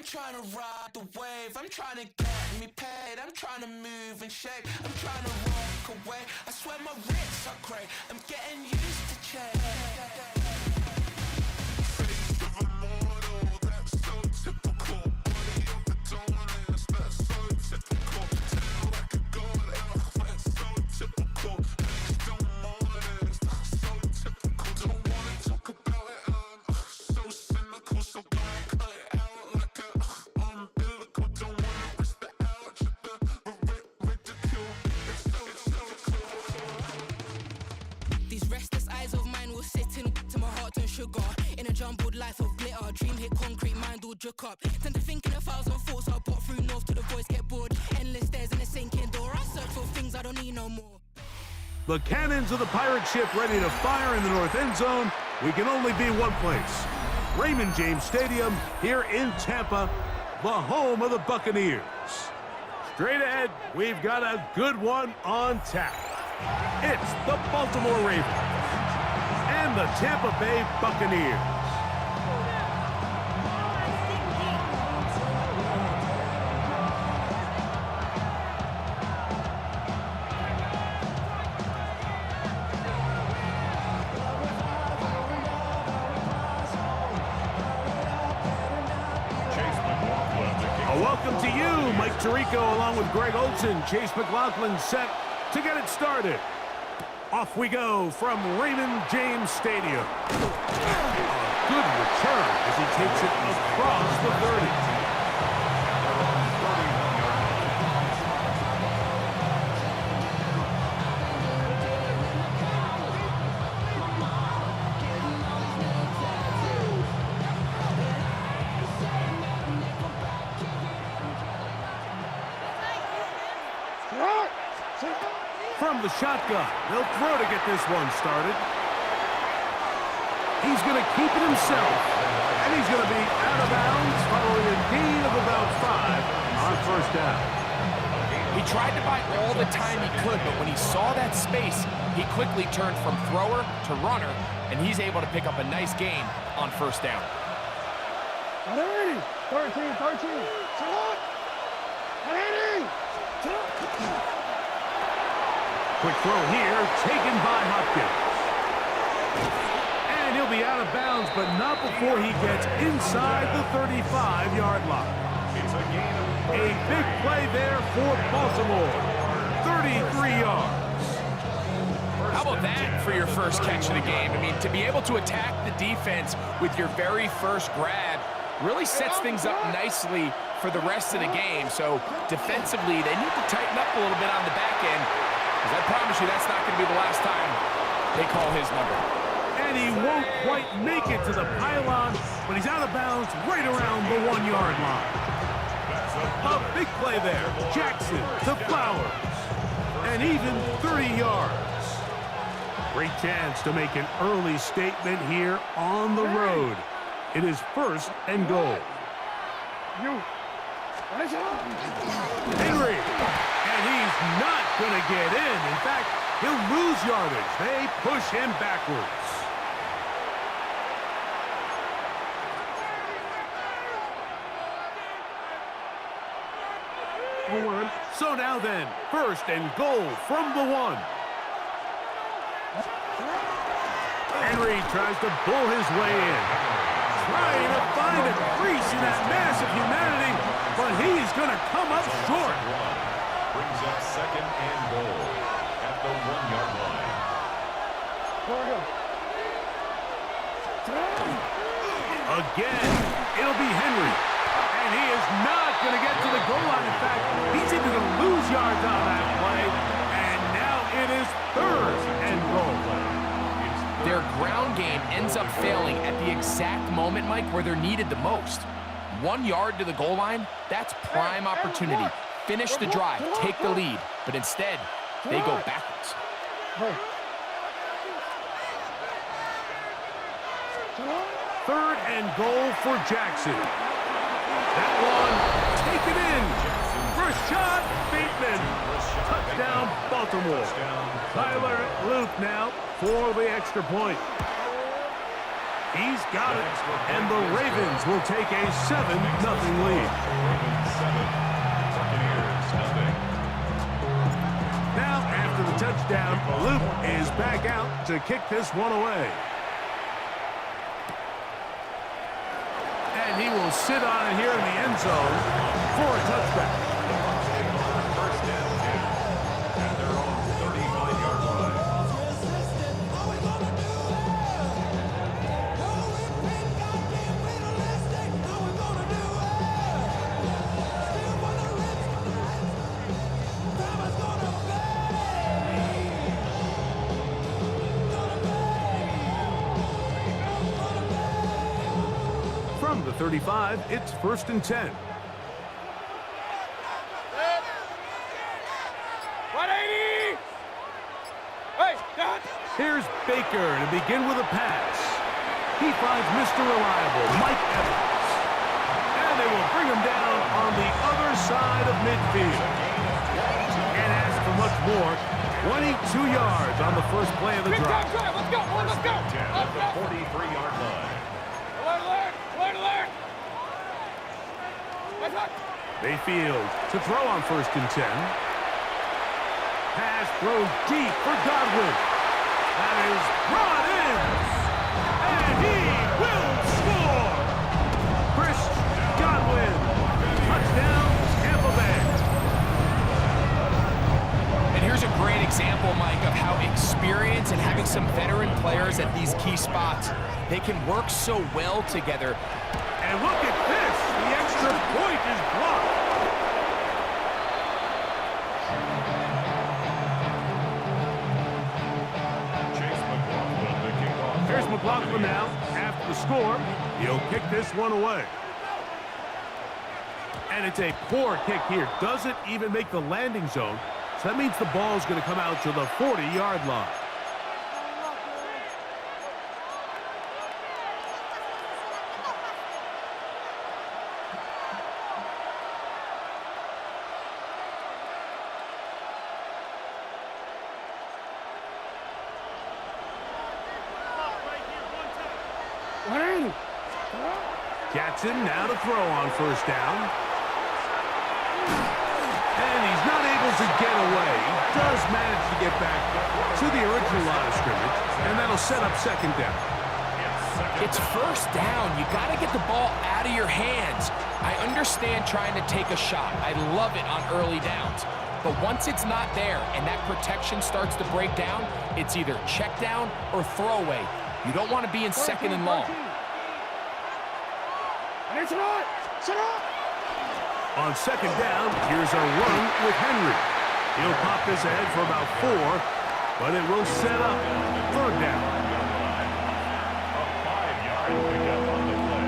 trying to ride the wave, I'm trying to get me paid, I'm trying to move and shake, I'm trying to walk away. I swear my wrists are great, I'm getting used to change. Face of a mortal, that's so typical. Body of the dominance, that's so typical. Tell like a god, that's so typical. Next don't mornings, that's so typical. Don't wanna talk about it, so cynical, so don't cut it out like a umbilical. Don't wanna risk the ouch, the ridicule. It's so These restless eyes of mine will sit in to my heart and sugar. In a jumbled life of glitter, dream hit concrete, mind all juk up. Tend to think in 1,000 thoughts, I'll pop through north till the voice get bored. Endless stairs in a sinking door, I search for things I don't need no more. The cannons of the pirate ship ready to fire in the north end zone. We can only be one place. Raymond James Stadium here in Tampa, the home of the Buccaneers. Straight ahead, we've got a good one on tap. It's the Baltimore Ravens and the Tampa Bay Buccaneers. Welcome to you, Mike Tirico, along with Greg Olson. Chase McLaughlin set to get it started. Off we go from Raymond James Stadium. A good return as he takes it across the 30. From the shotgun, they'll throw to get this one started. He's going to keep it himself, and he's going to be out of bounds following a gain of about 5 on first down. He tried to buy all the time he could, but when he saw that space, he quickly turned from thrower to runner, and he's able to pick up a nice gain on first down. 13. Quick throw here, taken by Hopkins. And he'll be out of bounds, but not before he gets inside the 35-yard line. A big play there for Baltimore. 33 yards. How about that for your first catch of the game? I mean, to be able to attack the defense with your very first grab really sets things up nicely for the rest of the game. So defensively, they need to tighten up a little bit on the back end. I promise you that's not going to be the last time they call his number. And he won't quite make it to the pylon, but he's out of bounds right around the 1-yard line. A big play there. Jackson to Flowers. And even 30 yards. Great chance to make an early statement here on the road. It is first and goal. Henry. And he's not going to get in. In fact, he'll lose yardage. They push him backwards. So now then, first and goal from the 1. Henry tries to bull his way in. Trying to find a crease in that mass of humanity, but he's going to come up short. Brings up second and goal at the 1-yard line. Again, it'll be Henry. And he is not going to get to the goal line. In fact, he's even going to lose yards on that play. And now it is third and goal. Their ground game ends up failing at the exact moment, Mike, where they're needed the most. 1 yard to the goal line, that's prime opportunity. Finish the drive, take the lead, but instead, they go backwards. Third and goal for Jackson. That one, taken in. First shot, Bateman. Touchdown, Baltimore. Tyler Luke now for the extra point. He's got it. And the Ravens will take a 7-0 lead. Ravens 7, Buccaneers nothing. Now, after the touchdown, Luke is back out to kick this one away. And he will sit on it here in the end zone for a touchback. First and 10 at their own 35-yard line. From the 35, it's 1st and 10. 180! Hey, Dad! Here's Baker to begin with a pass. He finds Mr. Reliable, Mike Evans. And they will bring him down on the other side of midfield. And as for much more, 22 yards on the first play of the Big drive. time drive! Let's go! Let's go! 10 at the 43-yard line. Alert, alert! Alert, alert! Let's up! Mayfield to throw on 1st and 10. Pass throws deep for Godwin. That is brought in. And he will score. Chris Godwin. Touchdown, Tampa Bay. And here's a great example, Mike, of how experience and having some veteran players at these key spots, they can work so well together. And look at this. The extra point is blocked. Chase McLaughlin, the kickoff. Here's McLaughlin now. After the score, he'll kick this one away. And it's a poor kick here. Doesn't even make the landing zone. So that means the ball is going to come out to the 40-yard line. Jackson now to throw on 1st down. And he's not able to get away. He does manage to get back to the original line of scrimmage, and that'll set up 2nd down. It's 1st down. You got to get the ball out of your hands. I understand trying to take a shot. I love it on early downs. But once it's not there and that protection starts to break down, it's either check down or throwaway. You don't want to be in 2nd and long. On 2nd down, here's a run with Henry. He'll pop this ahead for about 4, but it will set up 3rd down. A 5-yard pickup on the play.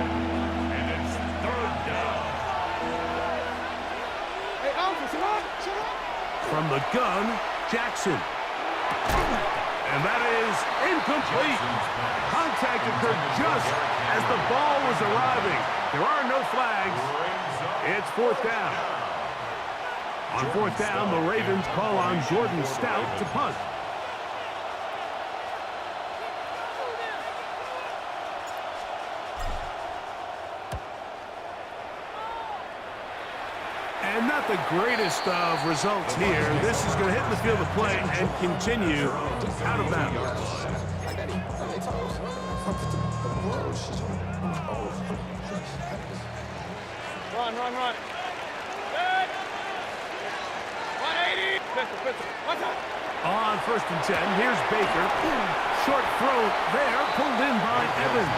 And it's 3rd down. Hey, Alpha, sit up! From the gun, Jackson. And that is incomplete. Contact occurred just as the ball was arriving. There are no flags. It's 4th down. On 4th down, the Ravens call on Jordan Stout to punt. And not the greatest of results here. This is going to hit the field of play and continue out of bounds. Run! Good! 180! Pistol! What's up? On 1st and 10, here's Baker. Short throw there, pulled in by Evans.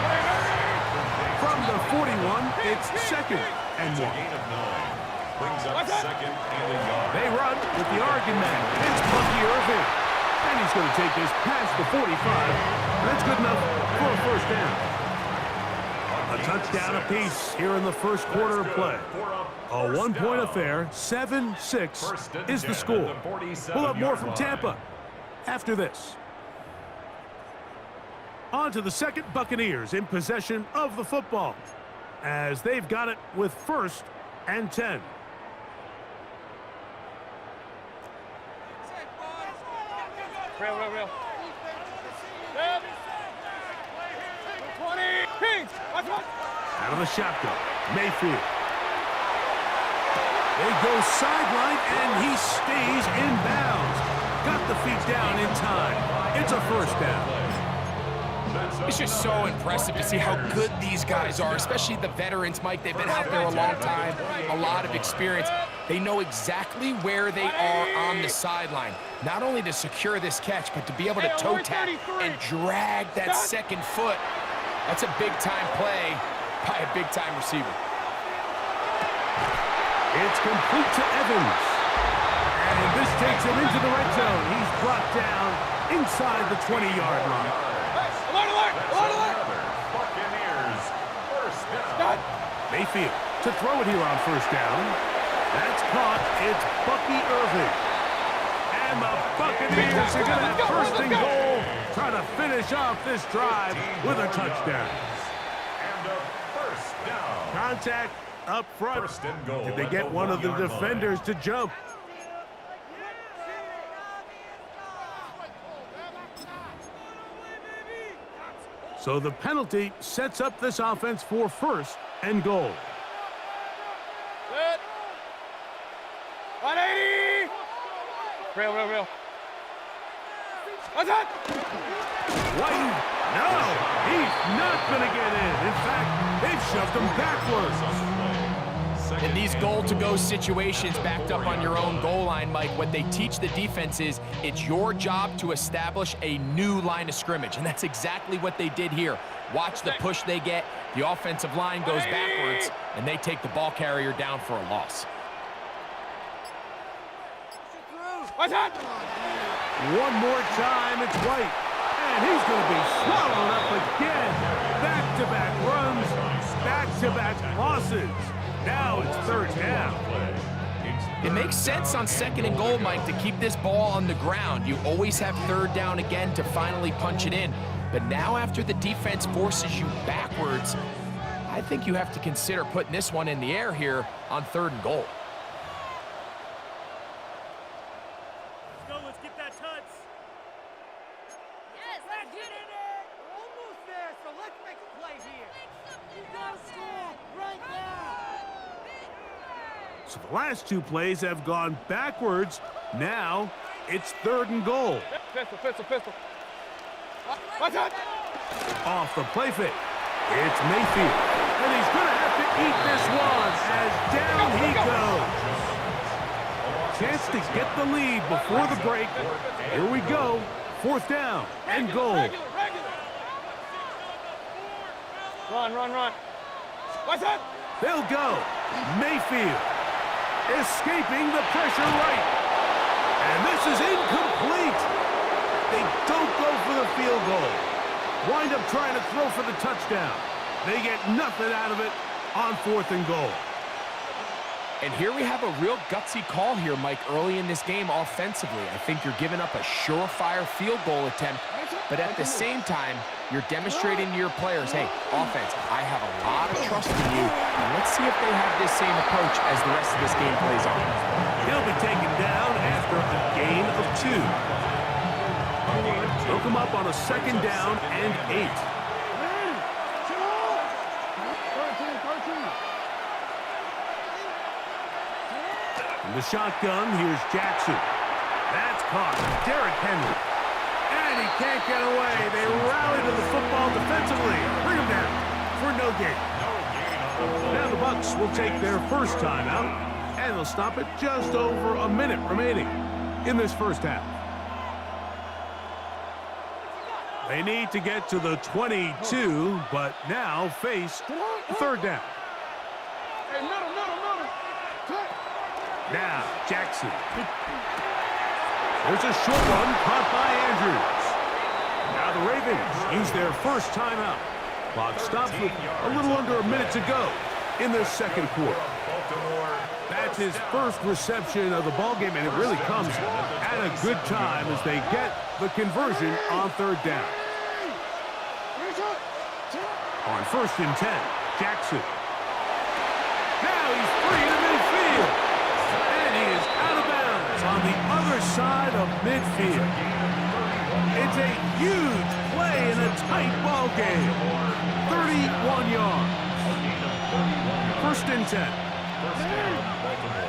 From the 41, it's 2nd and 1. Gain of 9. Brings up 2nd and a yard. They run with the Oregon man. It's Bucky Irving. And he's going to take this past the 45. That's good enough for a 1st down. A touchdown apiece here in the 1st quarter of play. A 1-point affair, 7-6 is the score. We'll have more from Tampa after this. On to the 2nd, Buccaneers in possession of the football as they've got it with 1st and 10. Real. Good. 20! Out of the shotgun, Mayfield. They go sideline, and he stays in bounds. Got the feet down in time. It's a first down. It's just so impressive to see how good these guys are, especially the veterans, Mike. They've been out there a long time, a lot of experience. They know exactly where they are on the sideline, not only to secure this catch, but to be able to toe tap and drag that second foot. That's a big-time play by a big-time receiver. It's complete to Evans. And this takes him into the red zone. He's brought down inside the 20-yard line. Buccaneers, first down. Mayfield to throw it here on first down. That's caught. It's Bucky Irving. And the Buccaneers are going to have first and goal, trying to finish off this drive with a touchdown. And a first down. Contact up front. First and goal Did they at get the one of the 1-yard line. defenders to jump? So the penalty sets up this offense for first and goal. Set. 180. Real. What's that? White, no, he's not going to get in. In fact, they've shoved him backwards. In these goal-to-go situations backed up on your own goal line, Mike, what they teach the defense is it's your job to establish a new line of scrimmage, and that's exactly what they did here. Watch the push they get. The offensive line goes backwards, and they take the ball carrier down for a loss. What's that? One more time, it's White. And he's going to be swallowed up again. Back-to-back runs, back-to-back losses. Now it's third down. It makes sense on second and goal, Mike, to keep this ball on the ground. You always have third down again to finally punch it in. But now after the defense forces you backwards, I think you have to consider putting this one in the air here on third and goal. Let's get that touch. Yes, let's get it. Almost there, so let's make a play here. You gotta score right now. So the last two plays have gone backwards. Now it's third and goal. Pistol. What's that? Off the play fake. It's Mayfield. And he's going to have to eat this one as down he goes. Chance to get the lead before the break. Here we go. Fourth down and goal. Regular. Run. What's that? They'll go. Mayfield escaping the pressure right. And this is incomplete. They don't go for the field goal. Wind up trying to throw for the touchdown. They get nothing out of it on fourth and goal. And here we have a real gutsy call here, Mike, early in this game offensively. I think you're giving up a surefire field goal attempt, but at the same time, you're demonstrating to your players, hey, offense, I have a lot of trust in you, and let's see if they have this same approach as the rest of this game plays on. He'll be taken down after a gain of 2. They'll come up on a second down and 8. In the shotgun, here's Jackson. That's caught. Derrick Henry. And he can't get away. They rally to the football defensively. Bring him down for no gain. Now the Bucs will take their first timeout, and they'll stop it just over a minute remaining in this first half. They need to get to the 22, but now face third down. Hey, middle. Now, Jackson. There's a short one caught by Andrews. Now the Ravens use their first timeout. Clock stops with a little under a minute to go in the second quarter. That's his first reception of the ballgame, and it really comes at a good time as they get the conversion on third down. On first and 10, Jackson. Now he's free to midfield. And he is out of bounds on the other side of midfield. It's a huge play in a tight ball game. 31 yards. and 10. First down, Baltimore.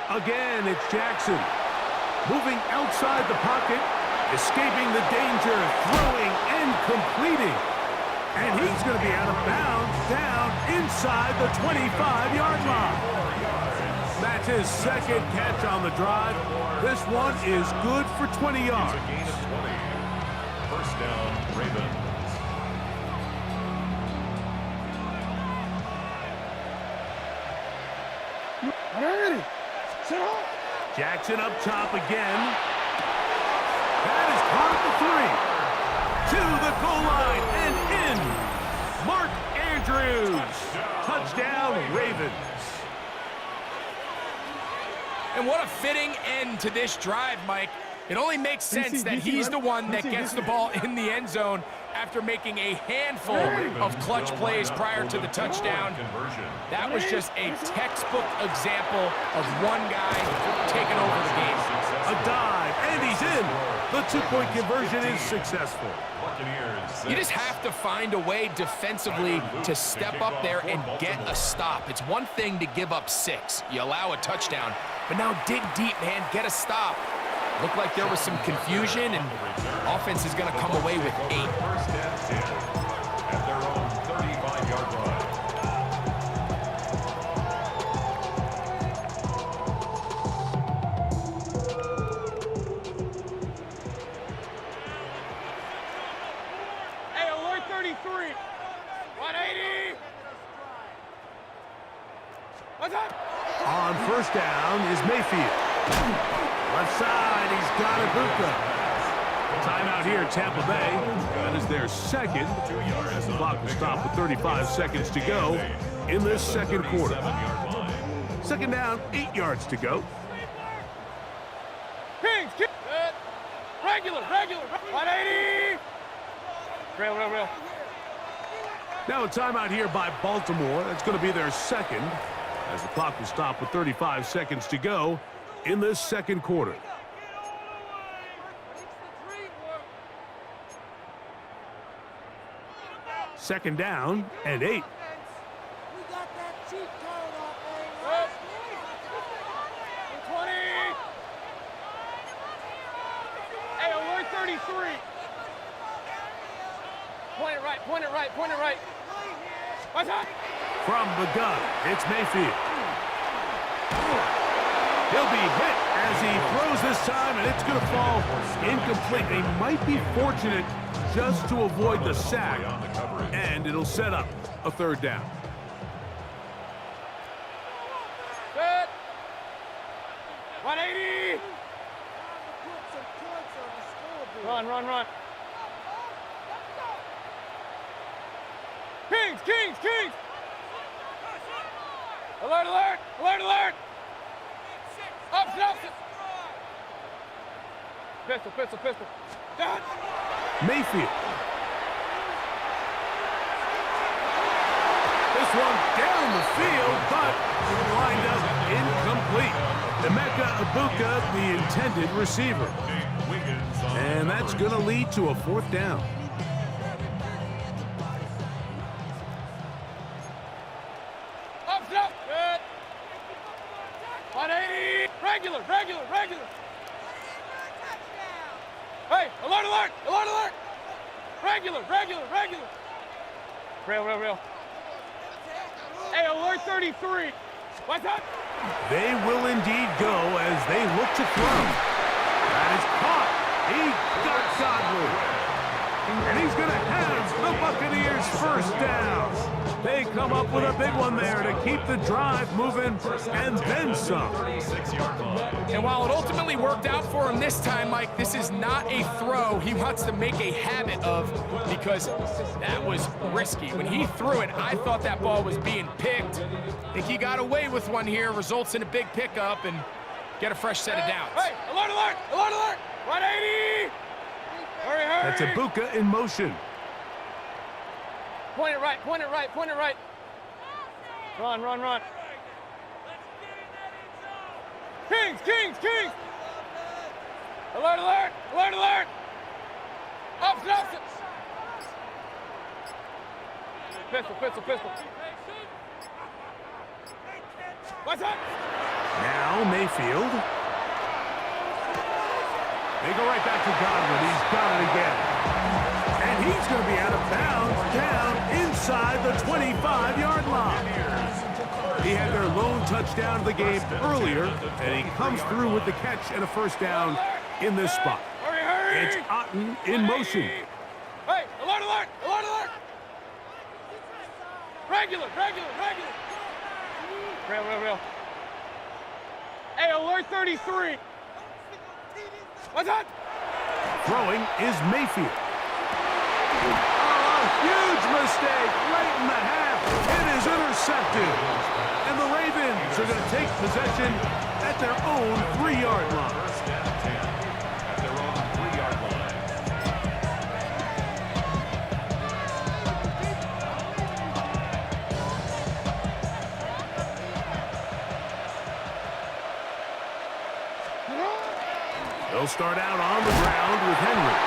Again, it's Jackson. Moving outside the pocket, escaping the danger, throwing and completing. And he's going to be out of bounds down inside the 25-yard line. That's his second catch on the drive. This one is good for 20 yards. It's a gain of 20. First down, Ravens. Jackson up top again. That is caught at the 3. To the goal line and in. Mark Andrews. Touchdown, Ravens. And what a fitting end to this drive, Mike. It only makes sense that he's the one that gets the ball in the end zone after making a handful of clutch plays prior to the touchdown. That was just a textbook example of one guy taking over the game. A dive, and he's in. The two-point conversion is successful. You just have to find a way defensively to step up there and get a stop. It's one thing to give up 6. You allow a touchdown. But now dig deep, man. Get a stop. Looked like there was some confusion, and offense is going to come away with 8. First and 10 at their own 35-yard line. Hey, alert 33. 180. What's up? On first down is Mayfield. Left side, he's got Ibuka. Timeout here, Tampa Bay. That is their second. As the clock will stop with 35 seconds to go in this second quarter. Second down, 8 yards to go. Kings, Kings. Regular. 180. Real. Now a timeout here by Baltimore. That's going to be their second. As the clock will stop with 35 seconds to go in this second quarter. Second down and 8. We got that cheat code off, 20. Hey, alert 33. Point it right. What's up? From the gun, it's Mayfield. He'll be hit as he throws this time, and it's going to fall incomplete. They might be fortunate just to avoid the sack, and it'll set up a third down. Good. 180. Run. Kings. Alert. Up. Pistol. Done. Mayfield. This one down the field, but lined up incomplete. Emeka Ibuka, the intended receiver. And that's going to lead to a fourth down. Up. Good. 180. Regular. Hey, alert. Regular. Real. Hey, alert 33. What's up? They will indeed go as they look to throw. That is caught. He got Godwin. And he's going to have the Buccaneers first down. They come up with a big one there to keep the drive moving and then some. And while it ultimately worked out for him this time, Mike, this is not a throw he wants to make a habit of because that was risky. When he threw it, I thought that ball was being picked. I think he got away with one here, results in a big pickup and get a fresh set of downs. Hey, alert. 180. Hurry. That's Ibuka in motion. Point it right. Run. Kings. Alert. Up. Pistol, pistol, pistol. What's up? Now Mayfield. They go right back to Godwin. He's got it again. And he's going to be out of bounds down inside the 25-yard line. He had their lone touchdown of the game earlier, and he comes through with the catch and a first down in this spot. Hurry, hurry! It's Otten in motion. Hey, alert, alert, alert, alert! Regular, regular, regular! Real, real, real. Hey, alert 33! What's up? Throwing is Mayfield. Oh, huge mistake late in the half. It is intercepted. And the Ravens are going to take possession at their own 3-yard line. First down 10 at their own 3-yard line. They'll start out on the ground with Henry.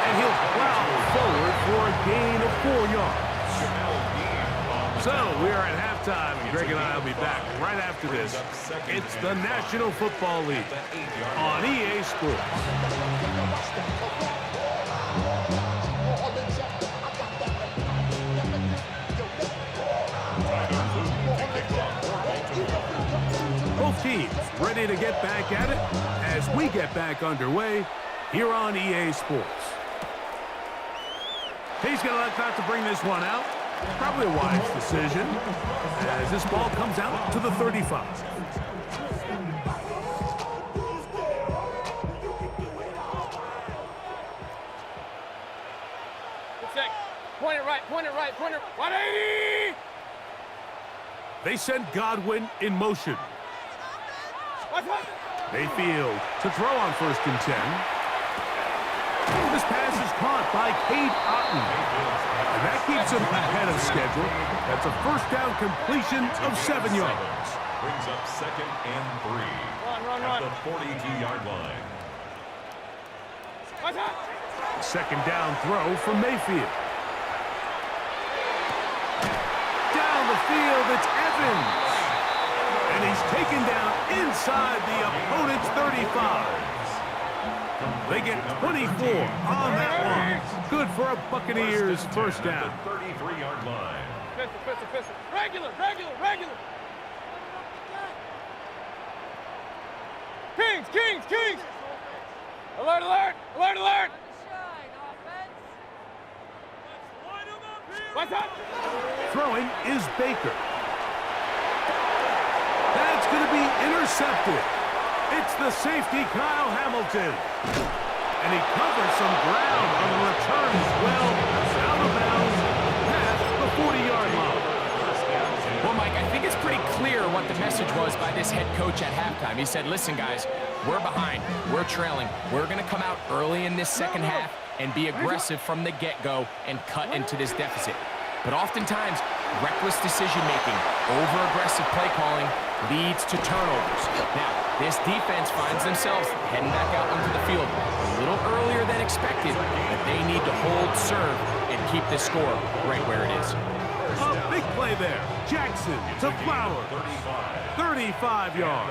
And he'll plow forward for a gain of 4 yards. So we are at halftime, and Greg and I will be back right after this. It's the National Football League on EA Sports. Both teams ready to get back at it as we get back underway here on EA Sports. He's going to elect not to bring this one out. Probably a wise decision as this ball comes out to the 35. Good check. Point it right, point it right, point it 180! They send Godwin in motion. What's up? Mayfield to throw on 1st and 10. This pass is caught by Cade Otten. And that keeps him ahead of schedule. That's a first down completion of 7 yards. Brings up 2nd and 3 Run, at run. the 42-yard line. What's up? Second down throw from Mayfield. Down the field, it's Evans. And he's taken down inside the opponent's 35. They get 24 on that one. Good for a Buccaneers first down. 33-yard line. Pistol, pistol, pistol. Regular, regular, regular. Kings, Kings, Kings. Alert, alert, alert, alert. What's up? Throwing is Baker. That's going to be intercepted. It's the safety, Kyle Hamilton. And he covers some ground on the return as well. Out of bounds past the 40-yard line. Well, Mike, I think it's pretty clear what the message was by this head coach at halftime. He said, listen, guys, we're behind. We're trailing. We're going to come out early in this second half and be aggressive from the get-go and cut into this deficit. But oftentimes, reckless decision-making, over-aggressive play calling leads to turnovers. Now, this defense finds themselves heading back out onto the field a little earlier than expected, but they need to hold serve and keep this score right where it is. A big play there. Jackson to Flowers. 35 yards.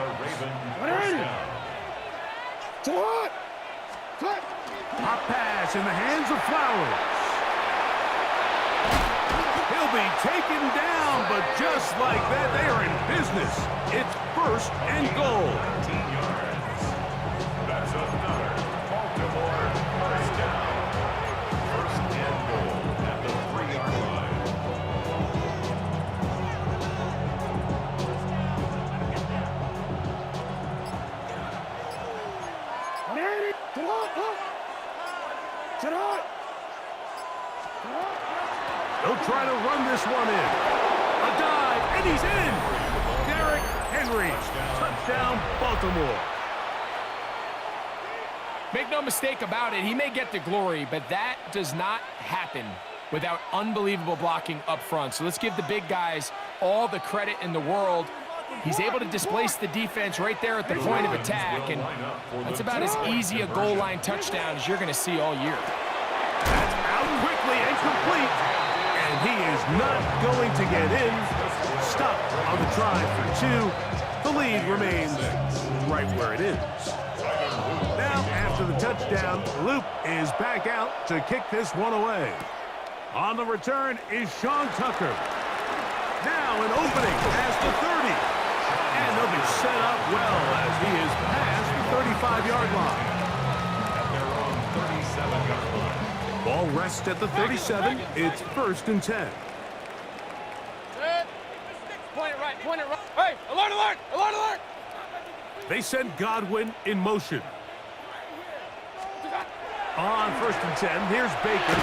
A pass in the hands of Flowers. He'll be taken down, but just like that, they are in business. It's 1st and goal. 19 yards. That's another Baltimore first down. 1st and goal at the 3-yard line. They'll try to run this one in. A dive, and he's in. Derrick Henry. Touchdown, Baltimore. Make no mistake about it, he may get the glory, but that does not happen without unbelievable blocking up front. So let's give the big guys all the credit in the world. He's able to displace the defense right there at the point of attack, and that's about as easy a goal line touchdown as you're going to see all year. That's out quickly and complete. And And he is not going to get in. Stop on the try for 2. The lead remains right where it is. Now, after the touchdown, Loop is back out to kick this one away. On the return is Sean Tucker. Now an opening past the 30. And they'll be set up well as he is past the 35-yard line. At their own 37-yard line. Ball rests at the 37. It's 1st and 10. Point it right, point it right. Hey, alert, alert, alert, alert! They send Godwin in motion. On 1st and 10, here's Baker.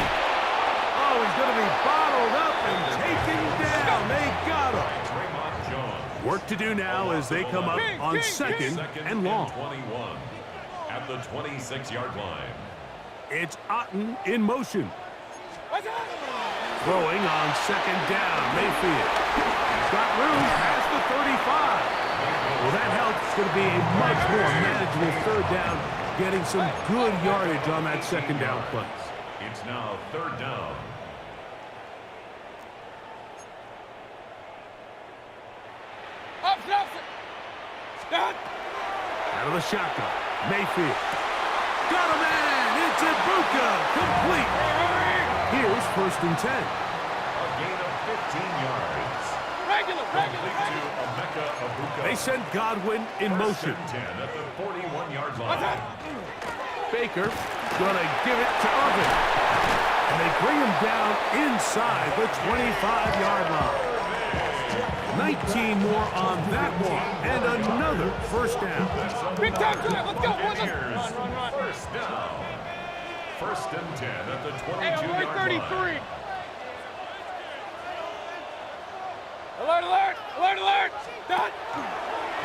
Oh, he's going to be bottled up and taken down. They got him. Draymond Jones. Work to do now as they come up on 2nd and long. 21 at the 26-yard line. It's Otten in motion. Throwing on 2nd down, Mayfield. He's got room past the 35. Well, that helps. It's going to be a much more manageable 3rd down, getting some good yardage on that 2nd down play. It's now 3rd down. Out of the shotgun, Mayfield. Got a man! It's Ibuka! Complete! Here's 1st and 10. A gain of 15 yards. Regular. Complete to Emeka Ibuka. They send Godwin in motion. 10 at the 41-yard line. Baker gonna give it to Irvin. And they bring him down inside the 25-yard line. 19 more on that one, and another 1st down. Big time drive, let's go, boys. Buccaneers, Run. 1st down. 1st and 10 at the Hey, 22-yard alert, line. 33. Alert. Done.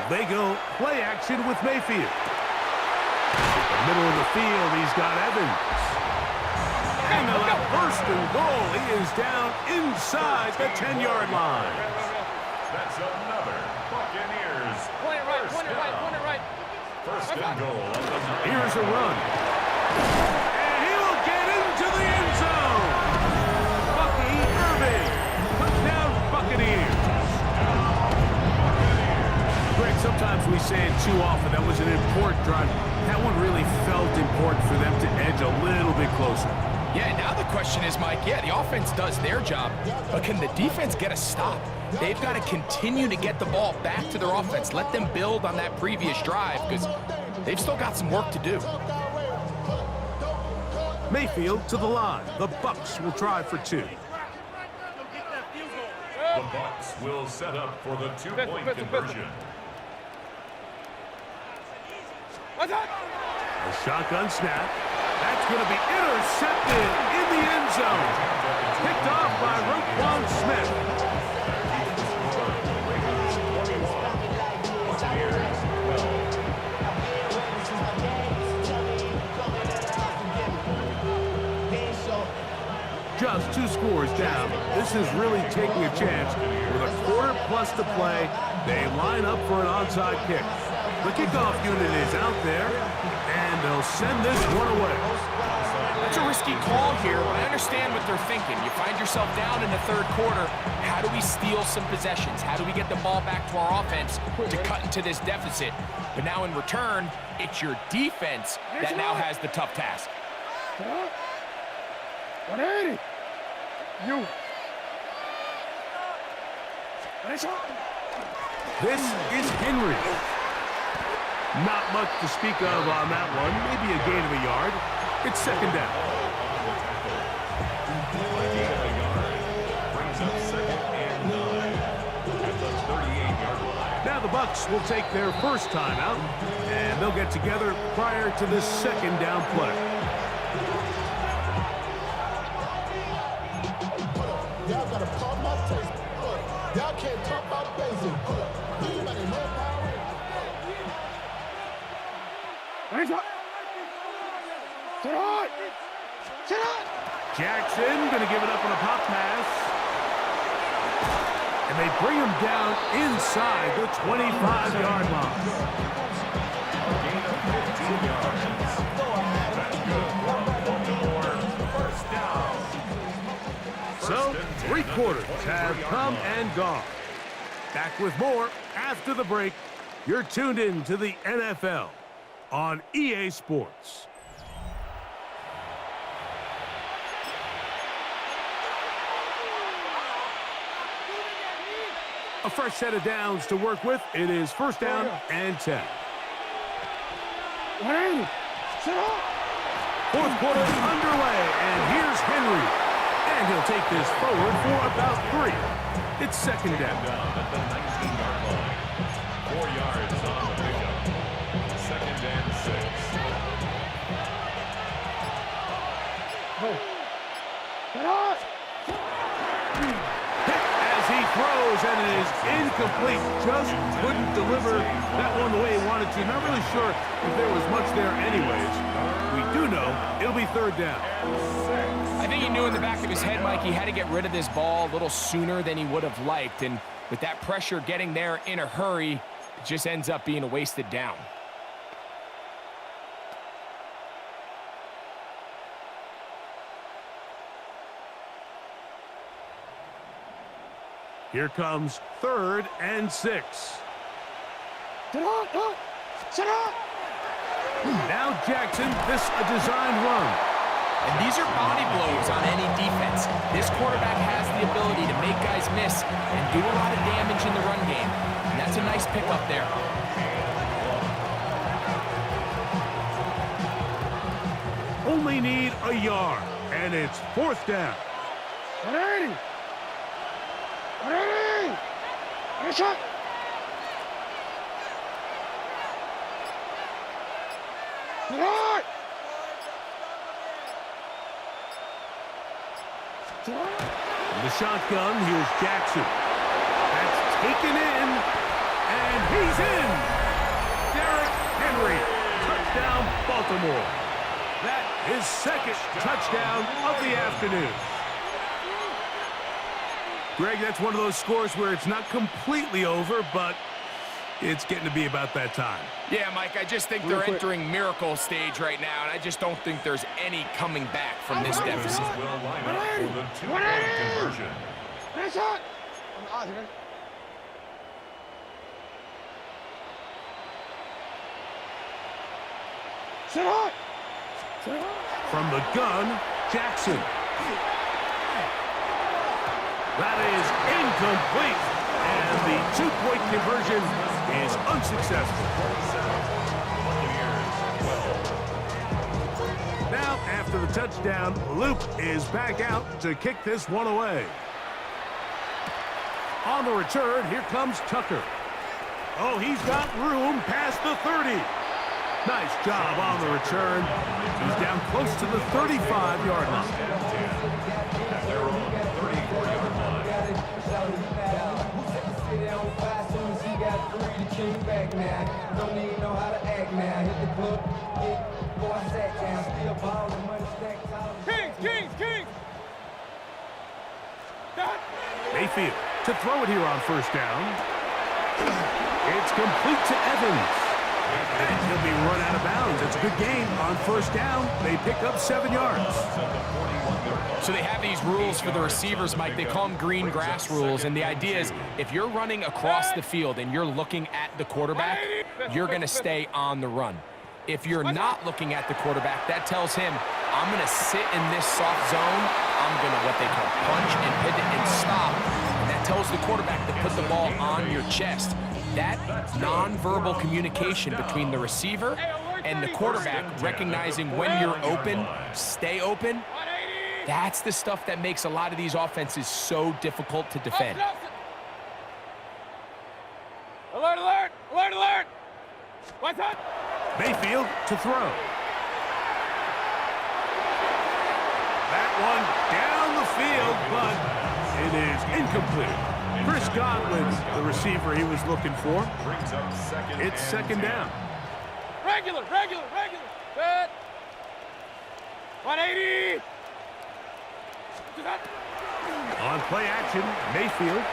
They go play action with Mayfield. In the middle of the field, he's got Evans. And they'll have 1st and goal. He is down inside the 10-yard line. That's another Buccaneers. Point it right. 1st and goal of the night. Here's a run. And he will get into the end zone. Bucky Irvin. Touchdown Buccaneers. Greg, sometimes we say it too often. That was an important drive. That one really felt important for them to edge a little bit closer. Yeah, now the question is, Mike, the offense does their job, but can the defense get a stop? They've got to continue to get the ball back to their offense. Let them build on that previous drive because they've still got some work to do. Mayfield to the line. The Bucs will try for 2. The Bucs will set up for the 2-point conversion. A shotgun snap. That's going to be intercepted in the end zone. Picked off by Roquan Smith. Just 2 scores down. This is really taking a chance. With a quarter plus to play, they line up for an onside kick. The kickoff unit is out there, and they'll send this one away. It's a risky call here, but I understand what they're thinking. You find yourself down in the 3rd quarter. How do we steal some possessions? How do we get the ball back to our offense to cut into this deficit? But now in return, it's your defense that now has the tough task. 180. You. This is Henry. Not much to speak of on that one. Maybe a gain of a yard. It's 2nd down. Brings up 2nd and 9 at the 38-yard line. Now the Bucs will take their 1st timeout, and they'll get together prior to this 2nd down play. Y'all gotta pump my taste. Y'all can't talk about basic. Anybody know power? Jackson going to give it up on a pop pass. And they bring him down inside the 25-yard line. Gain of 15 yards. That's good. 1st down. So, three quarters have come and gone. Back with more after the break. You're tuned in to the NFL on EA Sports. A fresh set of downs to work with. It is first down and 10. 180. Sit up. Fourth quarter underway, and here's Henry. And he'll take this forward for about 3. It's second down. At the 19-yard line. 4 yards on the pickup. Second and 6. Get up. As he throws, and it is incomplete. Just couldn't deliver that one the way he wanted to. Not really sure if there was much there anyways. We do know it'll be third down. I think he knew in the back of his head, Mike, he had to get rid of this ball a little sooner than he would have liked. And with that pressure getting there in a hurry, it just ends up being a wasted down. Here comes third and 6. Sit up. Sit up. Now Jackson, this a designed run. And these are body blows on any defense. This quarterback has the ability to make guys miss and do a lot of damage in the run game. And that's a nice pickup there. Only need a yard, and it's fourth down. 180. 180. Get a shot. Sit up. Sit up. In the shotgun, here's Jackson. That's taken in, and he's in. Derrick Henry, touchdown Baltimore. That is second touchdown of the afternoon. Greg, that's one of those scores where it's not completely over, but it's getting to be about that time. Yeah, Mike, I just think they're entering miracle stage right now, and I just don't think there's any coming back from this deficit. Will line up for the 2-point conversion. Get a shot. Sit up. From the gun, Jackson. That is incomplete. And the 2-point conversion is unsuccessful. Now, after the touchdown, Luke is back out to kick this one away. On the return, here comes Tucker. Oh, he's got room past the 30. Nice job on the return. He's down close to the 35-yard line. Kings. Mayfield to throw it here on first down. It's complete to Evans. And he'll be run out of bounds. It's a good game on first down. They pick up 7 yards. So they have these rules for the receivers, Mike. They call them green grass rules. And the idea is if you're running across the field and you're looking at the quarterback, you're going to stay on the run. If you're not looking at the quarterback, that tells him, I'm going to sit in this soft zone. I'm going to what they call punch and pivot and stop. And that tells the quarterback to put the ball on your chest. That nonverbal communication between the receiver and the quarterback, recognizing when you're open, stay open, that's the stuff that makes a lot of these offenses so difficult to defend. Alert. What's up? Mayfield to throw. That one down the field, but it is incomplete. Chris Godwin, the receiver he was looking for. It's second down. Regular. Good. 180. On play action, Mayfield.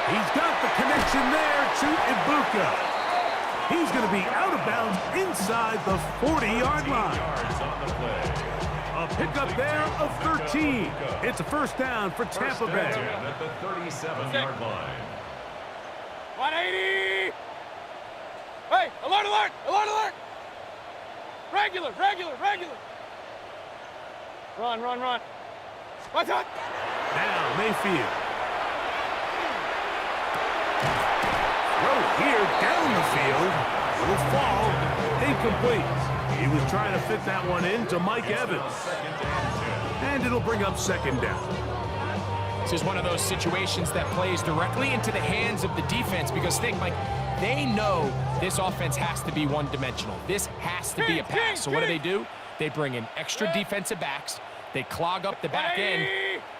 He's got the connection there to Ibuka. He's going to be out of bounds inside the 40-yard line. A pickup there of 13. It's a first down for Tampa Bay. At the 37-yard line. 180! Hey, alert, alert, alert, alert! Regular, regular, regular! Run, run, run. What's up? Now Mayfield. Throw here down the field. Will fall. Incomplete. He was trying to fit that one in to Mike Evans. And it'll bring up second down. This is one of those situations that plays directly into the hands of the defense because think, Mike, they know this offense has to be one-dimensional. This has to be a pass. So what do? They bring in extra defensive backs. They clog up the back end.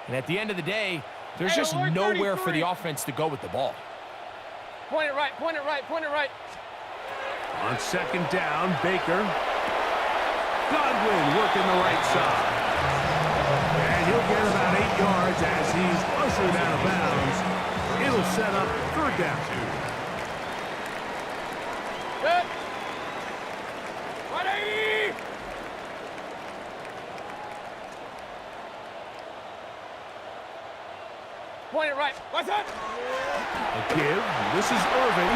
And at the end of the day, there's just nowhere for the offense to go with the ball. Point it right, point it right, point it right. On second down, Baker. Godwin working the right side. And he'll get about 8 yards as he's ushered out of bounds. It'll set up third down. Good. 180! Point it right. What's up? A give. This is Irving.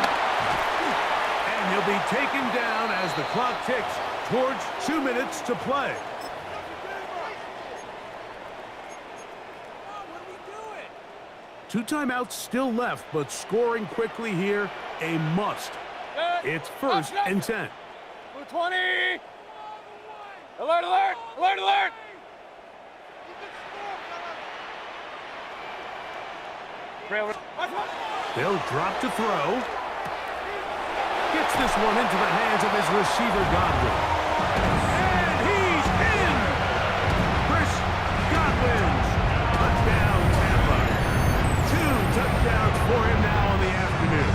And he'll be taken down as the clock ticks towards 2 minutes to play. Two timeouts still left, but scoring quickly here, a must. It's first and 10. 20! Alert, alert, alert, alert! They'll drop to throw. Gets this one into the hands of his receiver, Godwin. And he's in! Chris Godwin's touchdown, Tampa. 2 touchdowns for him now on the afternoon.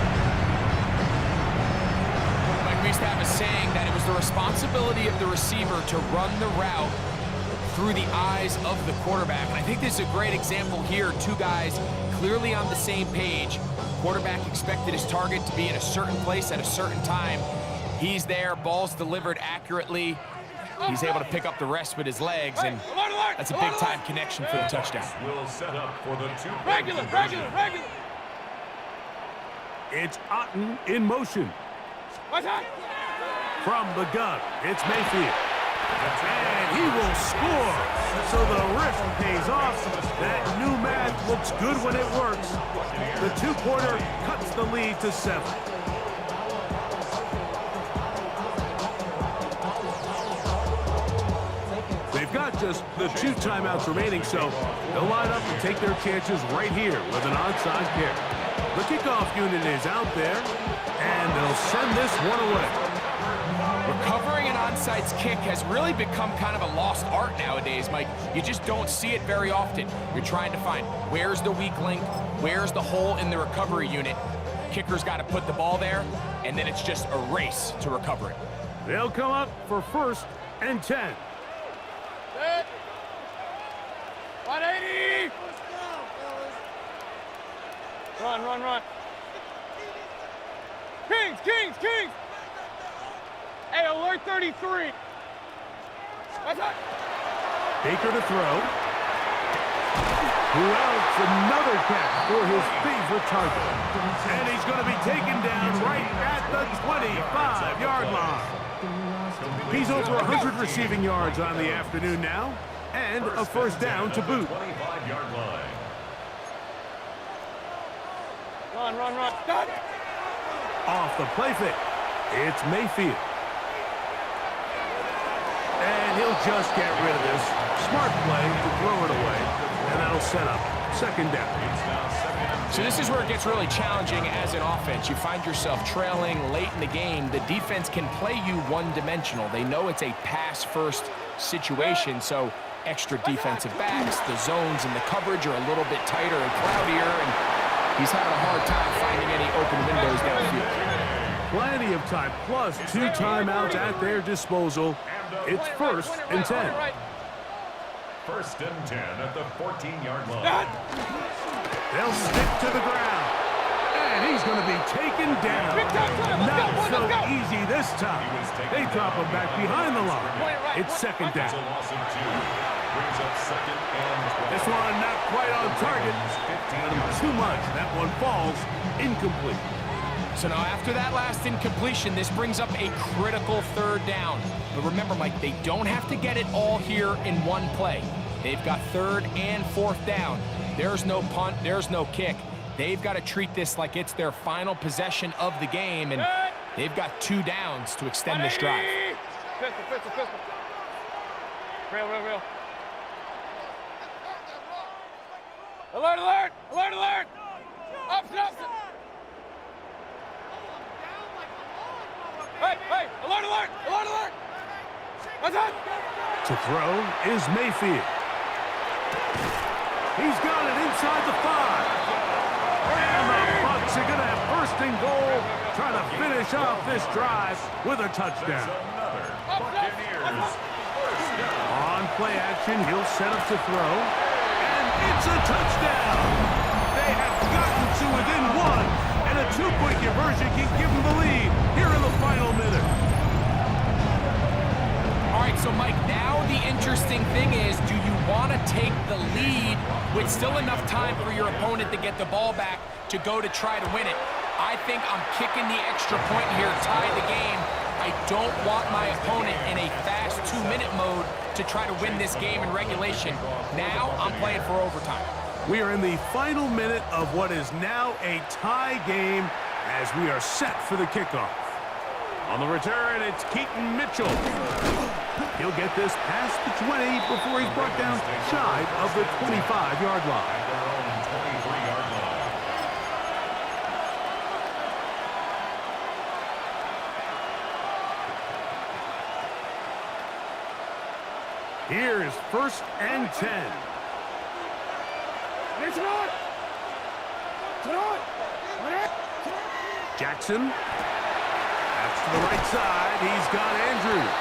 Like we used to have a saying that it was the responsibility of the receiver to run the route through the eyes of the quarterback. And I think this is a great example here. Two guys clearly on the same page. Quarterback expected his target to be in a certain place at a certain time. He's there, ball's delivered accurately. He's able to pick up the rest with his legs, and that's a big-time connection for the touchdown. Will set up for the 2-point Regular, conversion. regular, regular! It's Otten in motion. What's up? From the gun, it's Mayfield. And he will score. So the risk pays off. That new math looks good when it works. The two-quarter cuts the lead to 7. They've got just the 2 timeouts remaining, so they'll line up and take their chances right here with an onside kick. The kickoff unit is out there, and they'll send this one away. Recovering an onside kick has really become kind of a lost art nowadays, Mike. You just don't see it very often. You're trying to find where's the weak link, where's the hole in the recovery unit. Kicker's got to put the ball there, and then it's just a race to recover it. They'll come up for first and 10. Good. 180! Run, run, run. Kings, Kings, Kings! Hey, alert 33! What's up? Baker to throw. Who else? Another catch for his favorite target. And he's going to be taken down right at the 25-yard line. He's over 100 receiving yards on the afternoon now, and a first down to boot. 25-yard line. Run, run, run. Done. Off the play fake, it's Mayfield. And he'll just get rid of this. Smart play to throw it away, and that'll set up second down. So this is where it gets really challenging as an offense. You find yourself trailing late in the game. The defense can play you one-dimensional. They know it's a pass-first situation, so extra defensive backs, the zones and the coverage are a little bit tighter and cloudier, and he's having a hard time finding any open windows downfield. Plenty of time, plus 2 timeouts at their disposal. It's first and 10. First and 10 at the 14-yard line. They'll stick to the ground. And he's going to be taken down. Not so easy this time. They drop him back behind the line. It's second down. This one not quite on target. Too much. That one falls incomplete. So now after that last incompletion, this brings up a critical third down. But remember, Mike, they don't have to get it all here in one play. They've got third and fourth down. There's no punt, there's no kick. They've got to treat this like it's their final possession of the game, and they've got 2 downs to extend this drive. Pistol. Real. Alert! Option! Hey! Alert! What's up? To throw is Mayfield. He's got it inside the 5. And the Bucs are going to have first and goal, trying to finish off this drive with a touchdown. On play action, he'll set up to throw. And it's a touchdown! They have gotten to within 1, and a 2-point conversion can give them the lead here in the final minute. All right, so Mike, now the interesting thing is, do you want to take the lead with still enough time for your opponent to get the ball back to go to try to win it? I think I'm kicking the extra point here, tie the game. I don't want my opponent in a fast 2-minute mode to try to win this game in regulation. Now I'm playing for overtime. We are in the final minute of what is now a tie game as we are set for the kickoff. On the return, it's Keaton Mitchell. He'll get this past the 20 before he's brought down shy of the 25-yard line. Here's first and 10. Jackson. That's to the right side. He's got Andrews.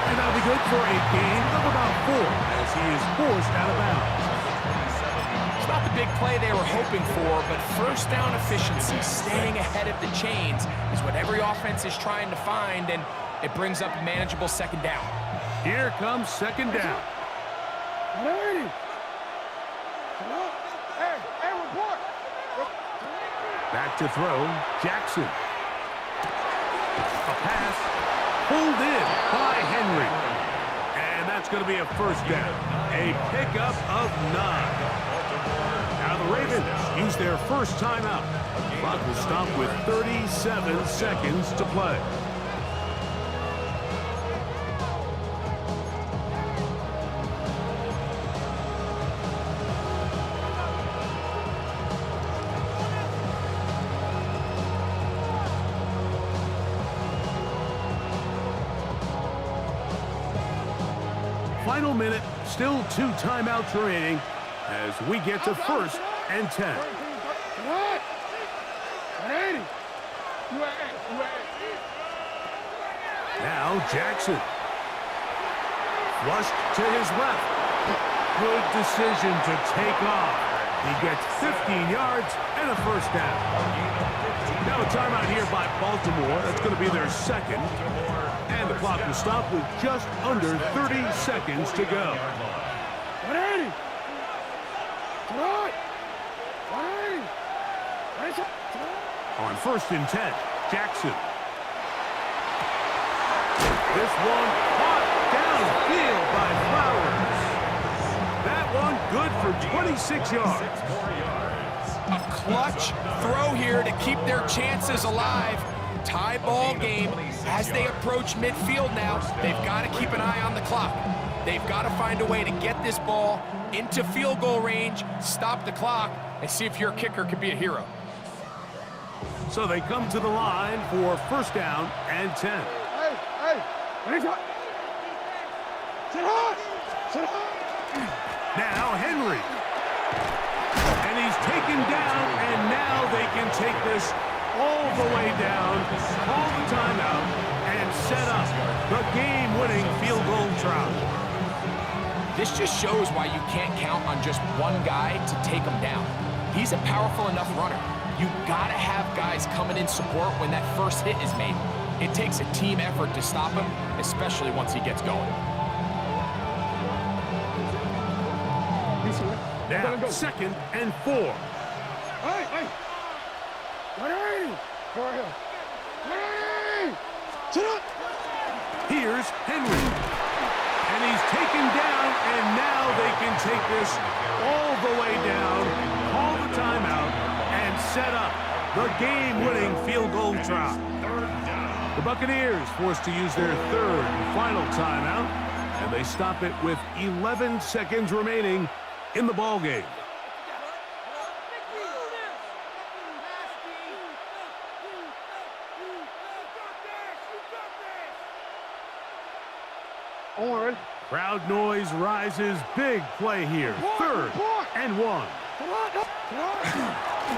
And that'll be good for a gain of about 4 as he is forced out of bounds. It's not the big play they were hoping for, but first down efficiency, staying ahead of the chains, is what every offense is trying to find, and it brings up a manageable second down. Here comes second down. Back to throw, Jackson. A pass pulled in by Henry. And that's going to be a first down. A pickup of 9. Now the Ravens use their first timeout. Clock will stop with 37 seconds to play. Final minute, still 2 timeouts remaining as we get to first and 10. Now Jackson. Flushed to his left. Good decision to take off. He gets 15 yards and a first down. Now a timeout here by Baltimore. That's going to be their second. And the clock will stop with just under 30 seconds to go. On first and 10, Jackson. This one caught downfield by Flowers. That one good for 26 yards. A clutch throw here to keep their chances alive. Tie ball game as they approach midfield now. They've got to keep an eye on the clock. They've got to find a way to get this ball into field goal range, stop the clock, and see if your kicker can be a hero. So they come to the line for first down and 10. Now Henry. And he's taken down, and now they can take this all the way down, call the timeout, and set up the game-winning field goal try. This just shows why you can't count on just one guy to take him down. He's a powerful enough runner. you gotta have guys coming in support when that first hit is made. It takes a team effort to stop him, especially once he gets going. Now, 2nd and 4. Hey! Sit up! Here's Henry. And he's taken down, and now they can take this all the way down, call the timeout, and set up the game-winning field goal try. The Buccaneers forced to use their 3rd and final timeout, and they stop it with 11 seconds remaining in the ballgame. Crowd noise rises. Big play here. 3rd and 1.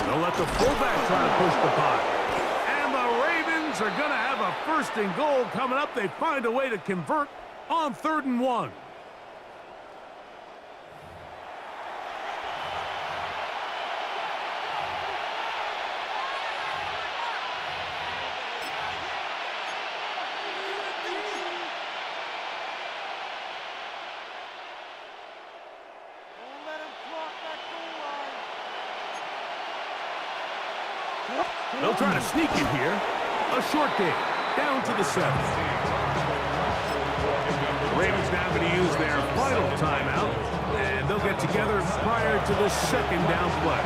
They'll let the fullback try to push the pot. And the Ravens are going to have a 1st and goal coming up. They find a way to convert on 3rd and 1. They'll try to sneak it here. A short game, down to the 7th. The Ravens now going to use their final timeout, and they'll get together prior to the 2nd down play.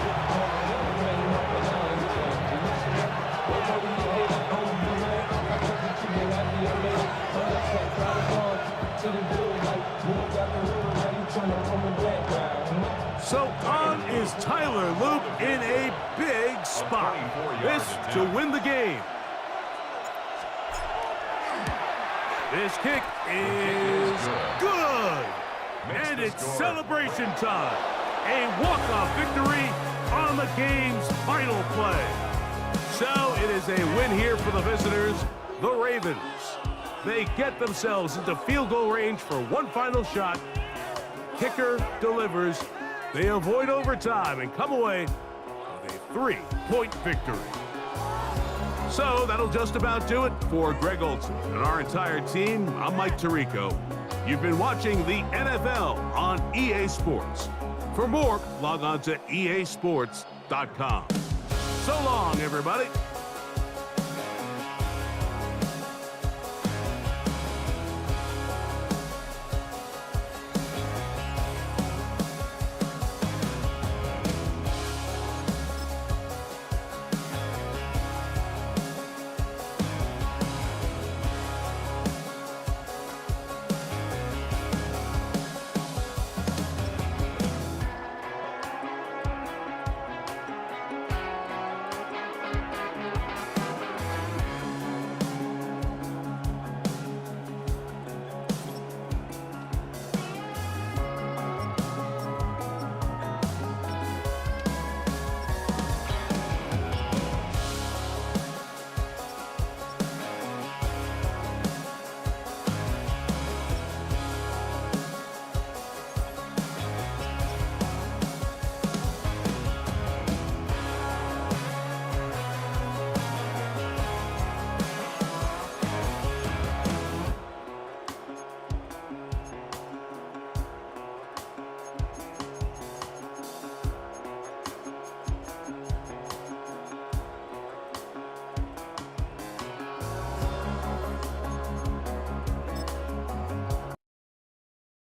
So on is Tyler Loop in a big spot. This to win the game. This kick is good. And it's celebration time. A walk-off victory on the game's final play. So it is a win here for the visitors, the Ravens. They get themselves into field goal range for one final shot. Kicker delivers. They avoid overtime and come away with a 3-point victory. So that'll just about do it for Greg Olson and our entire team. I'm Mike Tirico. You've been watching the NFL on EA Sports. For more, log on to easports.com. So long, everybody.